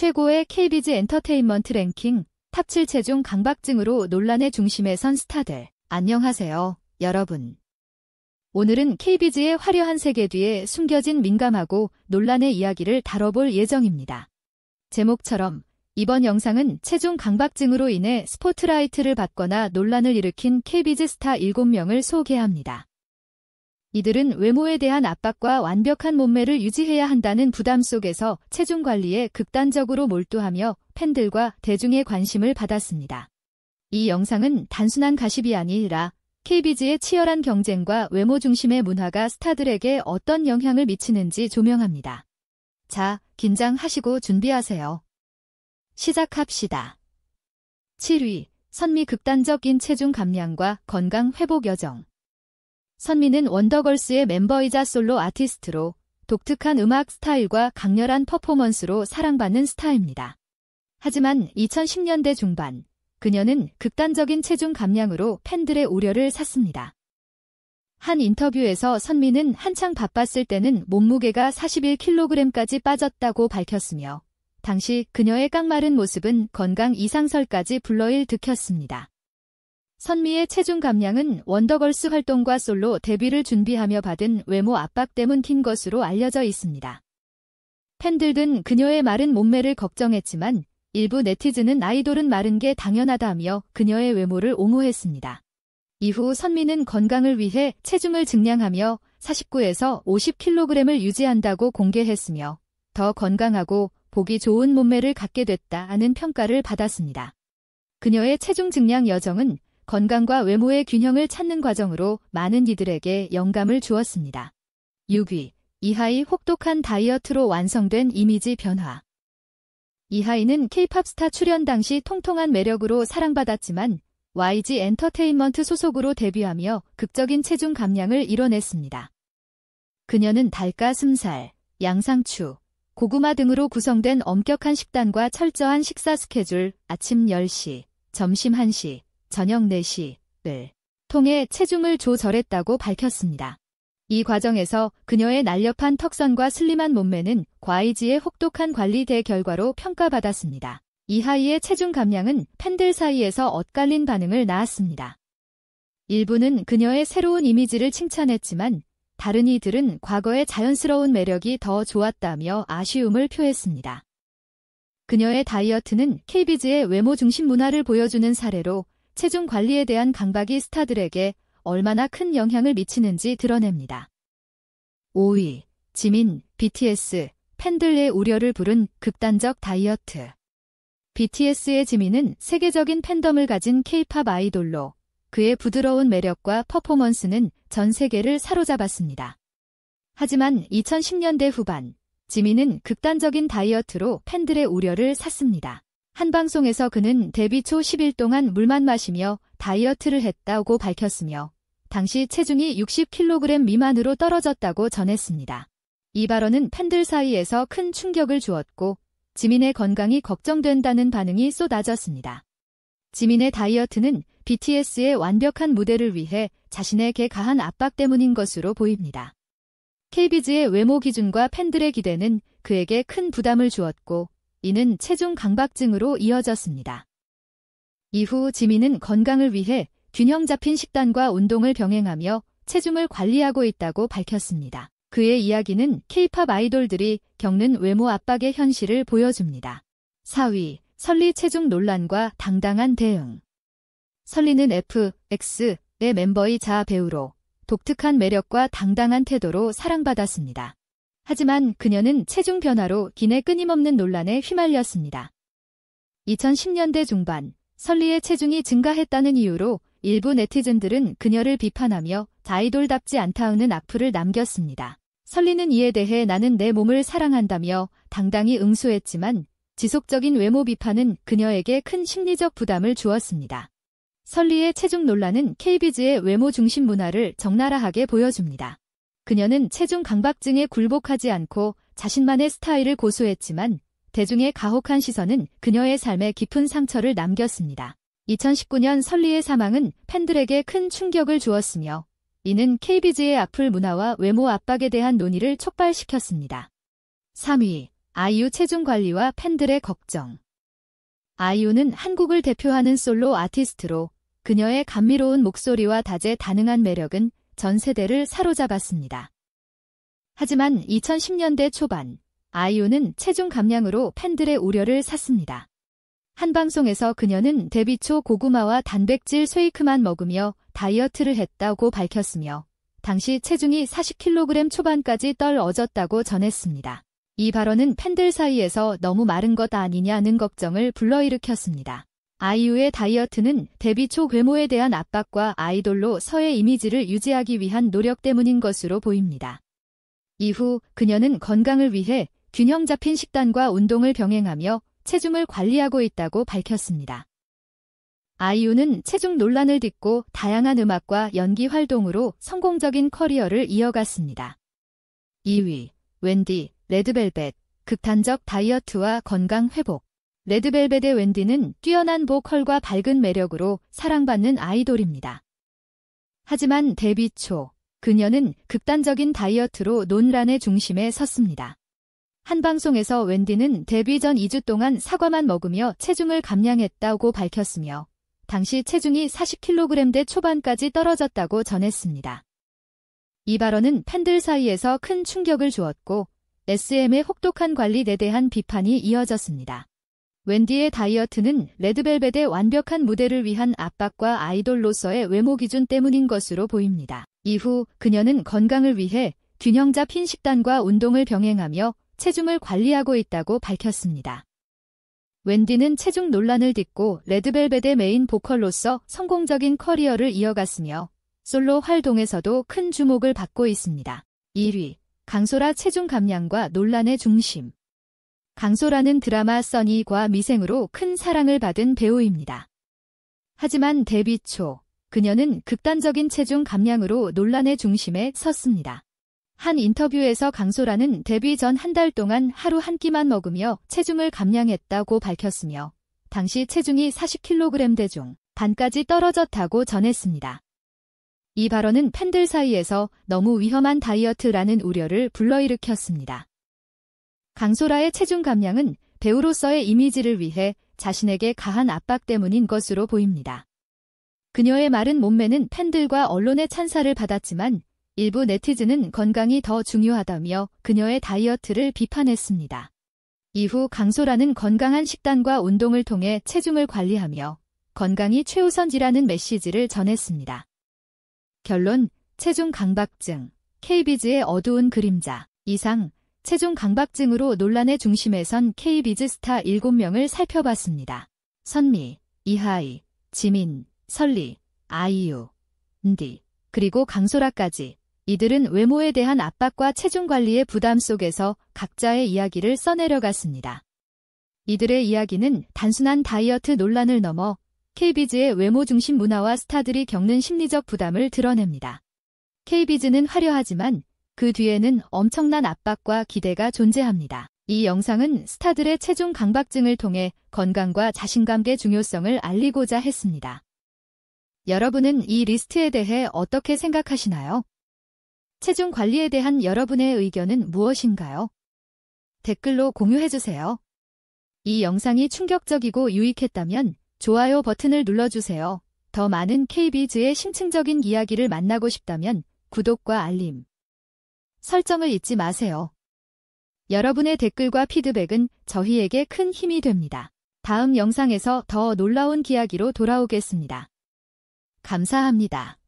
최고의 KBZ 엔터테인먼트 랭킹 탑7 체중 강박증으로 논란의 중심에 선 스타들. 안녕하세요, 여러분. 오늘은 KBZ의 화려한 세계 뒤에 숨겨진 민감하고 논란의 이야기를 다뤄볼 예정입니다. 제목처럼 이번 영상은 체중 강박증으로 인해 스포트라이트를 받거나 논란을 일으킨 KBZ 스타 7명을 소개합니다. 이들은 외모에 대한 압박과 완벽한 몸매를 유지해야 한다는 부담 속에서 체중 관리에 극단적으로 몰두하며 팬들과 대중의 관심을 받았습니다. 이 영상은 단순한 가십이 아니라 KBZ의 치열한 경쟁과 외모 중심의 문화가 스타들에게 어떤 영향을 미치는지 조명합니다. 자, 긴장하시고 준비하세요. 시작합시다. 7위, 선미 극단적인 체중 감량과 건강 회복 여정. 선미는 원더걸스의 멤버이자 솔로 아티스트로 독특한 음악 스타일과 강렬한 퍼포먼스로 사랑받는 스타입니다. 하지만 2010년대 중반, 그녀는 극단적인 체중 감량으로 팬들의 우려를 샀습니다. 한 인터뷰에서 선미는 한창 바빴을 때는 몸무게가 41kg까지 빠졌다고 밝혔으며, 당시 그녀의 깡마른 모습은 건강 이상설까지 불러일으켰습니다. 선미의 체중 감량은 원더걸스 활동과 솔로 데뷔를 준비하며 받은 외모 압박 때문인 것으로 알려져 있습니다. 팬들은 그녀의 마른 몸매를 걱정했지만 일부 네티즌은 아이돌은 마른 게 당연하다며 그녀의 외모를 옹호했습니다. 이후 선미는 건강을 위해 체중을 증량하며 49에서 50kg을 유지한다고 공개했으며 더 건강하고 보기 좋은 몸매를 갖게 됐다는 평가를 받았습니다. 그녀의 체중 증량 여정은 건강과 외모의 균형을 찾는 과정으로 많은 이들에게 영감을 주었습니다. 6위, 이하이 혹독한 다이어트로 완성된 이미지 변화. 이하이는 K-팝 스타 출연 당시 통통한 매력으로 사랑받았지만 YG 엔터테인먼트 소속으로 데뷔하며 극적인 체중 감량을 이뤄냈습니다. 그녀는 닭가슴살, 양상추, 고구마 등으로 구성된 엄격한 식단과 철저한 식사 스케줄, 아침 10시, 점심 1시, 저녁 4시를 통해 체중을 조절했다고 밝혔습니다. 이 과정에서 그녀의 날렵한 턱선과 슬림한 몸매는 YG의 혹독한 관리대 결과로 평가받았습니다. 이하이의 체중 감량은 팬들 사이에서 엇갈린 반응을 낳았습니다. 일부는 그녀의 새로운 이미지를 칭찬했지만 다른 이들은 과거의 자연스러운 매력이 더 좋았다며 아쉬움을 표했습니다. 그녀의 다이어트는 KBZ의 외모 중심 문화를 보여주는 사례로 체중 관리에 대한 강박이 스타들에게 얼마나 큰 영향을 미치는지 드러냅니다. 5위, 지민, BTS, 팬들의 우려를 부른 극단적 다이어트. BTS의 지민은 세계적인 팬덤을 가진 K-팝 아이돌로 그의 부드러운 매력과 퍼포먼스는 전 세계를 사로잡았습니다. 하지만 2010년대 후반, 지민은 극단적인 다이어트로 팬들의 우려를 샀습니다. 한 방송에서 그는 데뷔 초 10일 동안 물만 마시며 다이어트를 했다고 밝혔으며 당시 체중이 60kg 미만으로 떨어졌다고 전했습니다. 이 발언은 팬들 사이에서 큰 충격을 주었고 지민의 건강이 걱정된다는 반응이 쏟아졌습니다. 지민의 다이어트는 BTS의 완벽한 무대를 위해 자신에게 가한 압박 때문인 것으로 보입니다. KBZ의 외모 기준과 팬들의 기대는 그에게 큰 부담을 주었고 이는 체중 강박증으로 이어졌습니다. 이후 지민은 건강을 위해 균형 잡힌 식단과 운동을 병행하며 체중을 관리하고 있다고 밝혔습니다. 그의 이야기는 K-팝 아이돌들이 겪는 외모 압박의 현실을 보여줍니다. 4위, 설리 체중 논란과 당당한 대응. 설리는 FX의 멤버이자 배우로 독특한 매력과 당당한 태도로 사랑받았습니다. 하지만 그녀는 체중 변화로 기내 끊임없는 논란에 휘말렸습니다. 2010년대 중반, 설리의 체중이 증가했다는 이유로 일부 네티즌들은 그녀를 비판하며 아이돌답지 않다는 악플을 남겼습니다. 설리는 이에 대해 나는 내 몸을 사랑한다며 당당히 응수했지만 지속적인 외모 비판은 그녀에게 큰 심리적 부담을 주었습니다. 설리의 체중 논란은 KBZ의 외모 중심 문화를 적나라하게 보여줍니다. 그녀는 체중 강박증에 굴복하지 않고 자신만의 스타일을 고수했지만 대중의 가혹한 시선은 그녀의 삶에 깊은 상처를 남겼습니다. 2019년 설리의 사망은 팬들에게 큰 충격을 주었으며 이는 KBZ의 악플 문화와 외모 압박에 대한 논의를 촉발시켰습니다. 3위, 아이유 체중 관리와 팬들의 걱정. 아이유는 한국을 대표하는 솔로 아티스트로 그녀의 감미로운 목소리와 다재다능한 매력은 전 세대를 사로잡았습니다. 하지만 2010년대 초반, 아이유는 체중 감량으로 팬들의 우려를 샀습니다. 한 방송에서 그녀는 데뷔 초 고구마와 단백질 쉐이크만 먹으며 다이어트를 했다고 밝혔으며, 당시 체중이 40kg 초반까지 떨어졌다고 전했습니다. 이 발언은 팬들 사이에서 너무 마른 것 아니냐는 걱정을 불러일으켰습니다. 아이유의 다이어트는 데뷔 초 외모에 대한 압박과 아이돌로서의 이미지를 유지하기 위한 노력 때문인 것으로 보입니다. 이후 그녀는 건강을 위해 균형 잡힌 식단과 운동을 병행하며 체중을 관리하고 있다고 밝혔습니다. 아이유는 체중 논란을 딛고 다양한 음악과 연기 활동으로 성공적인 커리어를 이어갔습니다. 2위, 웬디, 레드벨벳, 극단적 다이어트와 건강 회복. 레드벨벳의 웬디는 뛰어난 보컬과 밝은 매력으로 사랑받는 아이돌입니다. 하지만 데뷔 초, 그녀는 극단적인 다이어트로 논란의 중심에 섰습니다. 한 방송에서 웬디는 데뷔 전 2주 동안 사과만 먹으며 체중을 감량했다고 밝혔으며, 당시 체중이 40kg대 초반까지 떨어졌다고 전했습니다. 이 발언은 팬들 사이에서 큰 충격을 주었고, SM의 혹독한 관리에 대한 비판이 이어졌습니다. 웬디의 다이어트는 레드벨벳의 완벽한 무대를 위한 압박과 아이돌로서의 외모 기준 때문인 것으로 보입니다. 이후 그녀는 건강을 위해 균형 잡힌 식단과 운동을 병행하며 체중을 관리하고 있다고 밝혔습니다. 웬디는 체중 논란을 딛고 레드벨벳의 메인 보컬로서 성공적인 커리어를 이어갔으며 솔로 활동에서도 큰 주목을 받고 있습니다. 1위, 강소라 체중 감량과 논란의 중심. 강소라는 드라마 써니과 미생으로 큰 사랑을 받은 배우입니다. 하지만 데뷔 초, 그녀는 극단적인 체중 감량으로 논란의 중심에 섰습니다. 한 인터뷰에서 강소라는 데뷔 전 한 달 동안 하루 한 끼만 먹으며 체중을 감량했다고 밝혔으며, 당시 체중이 40kg대 중 반까지 떨어졌다고 전했습니다. 이 발언은 팬들 사이에서 너무 위험한 다이어트라는 우려를 불러일으켰습니다. 강소라의 체중 감량은 배우로서의 이미지를 위해 자신에게 가한 압박 때문인 것으로 보입니다. 그녀의 마른 몸매는 팬들과 언론의 찬사를 받았지만 일부 네티즌은 건강이 더 중요하다며 그녀의 다이어트를 비판했습니다. 이후 강소라는 건강한 식단과 운동을 통해 체중을 관리하며 건강이 최우선지라는 메시지를 전했습니다. 결론, 체중 강박증, K비즈의 어두운 그림자. 이상, 체중 강박증으로 논란의 중심에 선 K비즈 스타 7명을 살펴봤습니다. 선미, 이하이, 지민, 설리, 아이유, 윈디, 그리고 강소라까지. 이들은 외모에 대한 압박과 체중 관리의 부담 속에서 각자의 이야기를 써내려갔습니다. 이들의 이야기는 단순한 다이어트 논란을 넘어 K비즈의 외모 중심 문화와 스타들이 겪는 심리적 부담을 드러냅니다. K비즈는 화려하지만 그 뒤에는 엄청난 압박과 기대가 존재합니다. 이 영상은 스타들의 체중 강박증을 통해 건강과 자신감의 중요성을 알리고자 했습니다. 여러분은 이 리스트에 대해 어떻게 생각하시나요? 체중 관리에 대한 여러분의 의견은 무엇인가요? 댓글로 공유해주세요. 이 영상이 충격적이고 유익했다면 좋아요 버튼을 눌러주세요. 더 많은 K비즈의 심층적인 이야기를 만나고 싶다면 구독과 알림 설정을 잊지 마세요. 여러분의 댓글과 피드백은 저희에게 큰 힘이 됩니다. 다음 영상에서 더 놀라운 이야기로 돌아오겠습니다. 감사합니다.